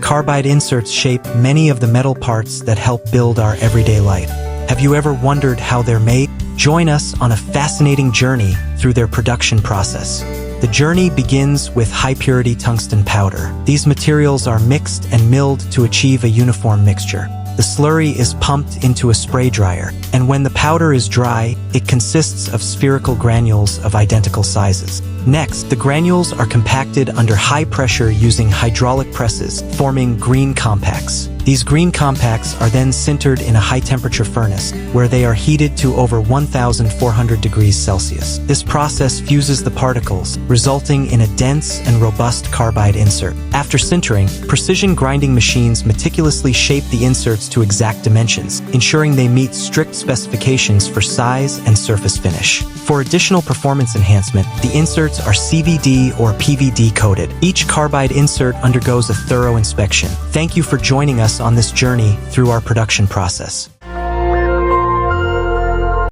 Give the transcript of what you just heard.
Carbide inserts shape many of the metal parts that help build our everyday life. Have you ever wondered how they're made? Join us on a fascinating journey through their production process. The journey begins with high-purity tungsten powder. These materials are mixed and milled to achieve a uniform mixture. The slurry is pumped into a spray dryer, and when the powder is dry, it consists of spherical granules of identical sizes. Next, the granules are compacted under high pressure using hydraulic presses, forming green compacts. These green compacts are then sintered in a high-temperature furnace, where they are heated to over 1,400 degrees Celsius. This process fuses the particles, resulting in a dense and robust carbide insert. After sintering, precision grinding machines meticulously shape the inserts to exact dimensions, ensuring they meet strict specifications for size and surface finish. For additional performance enhancement, the inserts are CVD or PVD coated. Each carbide insert undergoes a thorough inspection. Thank you for joining us on this journey through our production process.